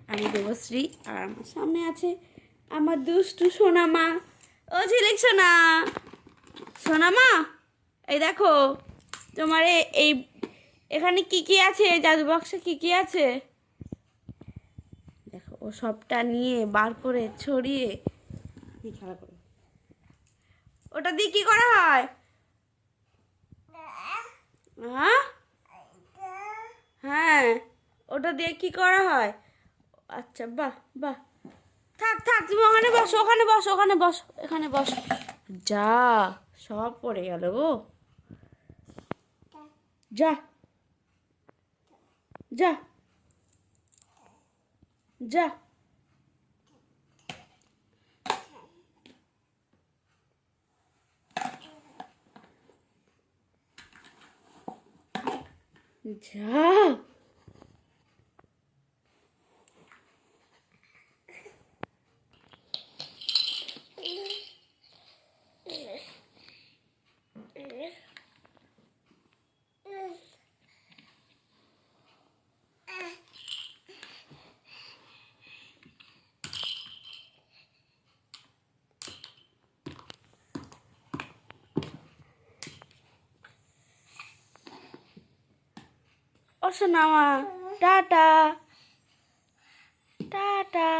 আমি দেবশ্রী, আর আমার সামনে আছে আমার দুষ্টু সোনা মা। ও ঝিলিক সোনা, সোনা মা, এই দেখো তোমার এই এখানে কি কি আছে, জাদু বক্সে কি কি আছে দেখো। ও সবটা নিয়ে বার করে ছড়িয়ে খেলা করো। ওটা দিয়ে কি করা হয়? হ্যাঁ হ্যাঁ, ওটা দিয়ে কি করা হয়? আচ্ছা, বাহ বাহ, থাক থাক, তুমি ওখানে বসো, ওখানে বসো, ওখানে বসো, এখানে বসো। যা, সব পড়ে গেল গো। যা যা যা। যা, ও সোনা মা, টাটা টাটা।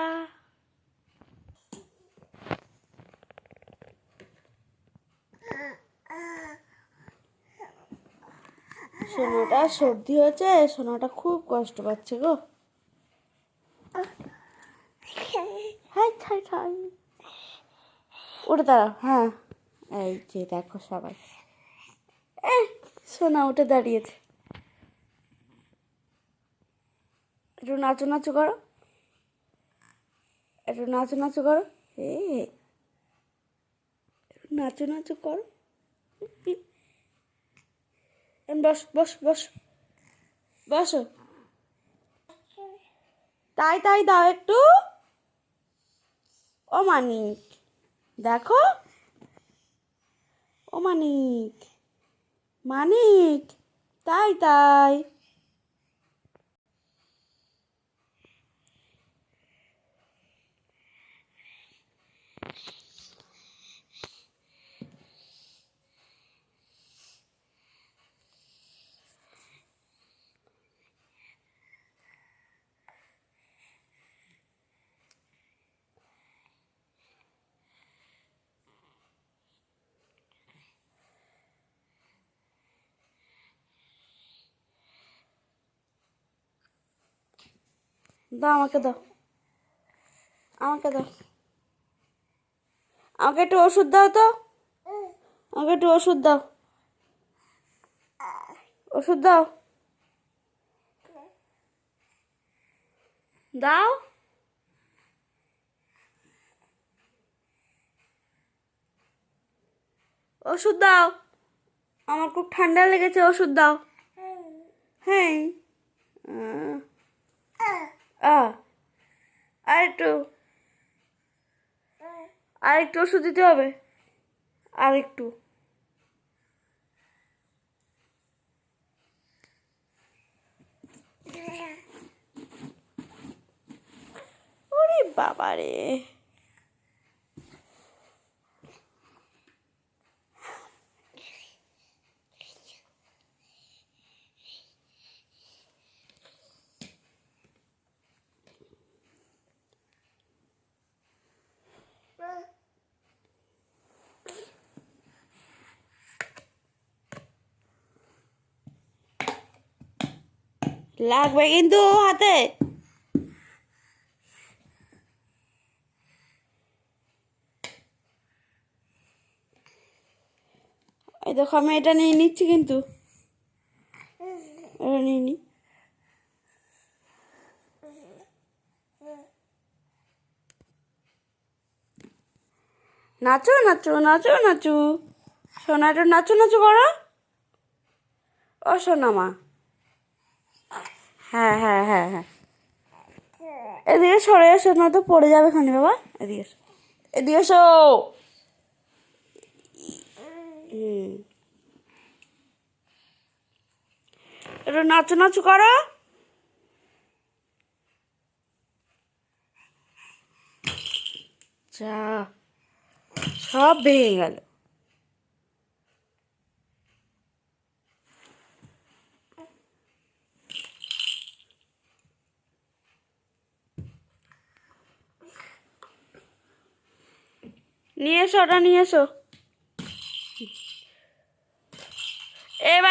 সোনাটা সর্দি হয়েছে, সোনাটা খুব কষ্ট পাচ্ছে গো। হাই হাই হাই, উঠে দাঁড়াও। হ্যাঁ, এই যে দেখো সবাই, সোনা উঠে দাঁড়িয়েছে। একটু নাচু নাচু করো, একটু নাচু নাচু করো, নাচু নাচু করো। বস বস বস, বসো। তাই তাই দাও একটু। ও মানিক, দেখো, ও মানিক, মানিক, তাই তাই। দাও, আমাকে দাও, আমাকে দাও, আমাকে একটু ওষুধ দাও তো, আমাকে একটু ওষুধ দাও, ওষুধ দাও, দাও। ওষুধ দাও, আমার খুব ঠান্ডা লেগেছে, ওষুধ দাও। হ্যাঁ, আর একটু, আর একটু ওষুধ দিতে হবে, আর একটু। ওরে বাবা রে, লাগবে কিন্তু হাতে। এই দেখো, আমি এটা নিয়ে নিচ্ছি কিন্তু, এটা নিয়ে নি। নাচো নাচো নাচো নাচু, সোনা একটু নাচো নাচু করো। ও সোনা মা, হ্যাঁ হ্যাঁ হ্যাঁ হ্যাঁ, এদিকে সরে এসো, না তো পড়ে যাবে খানি বাবা। এদিকে এসো, এদিকে এসো। একটু নাচু নাচু করো। যা, সব ভেঙে গেল। নিয়ে এসো, ওটা নিয়ে এসো। এবার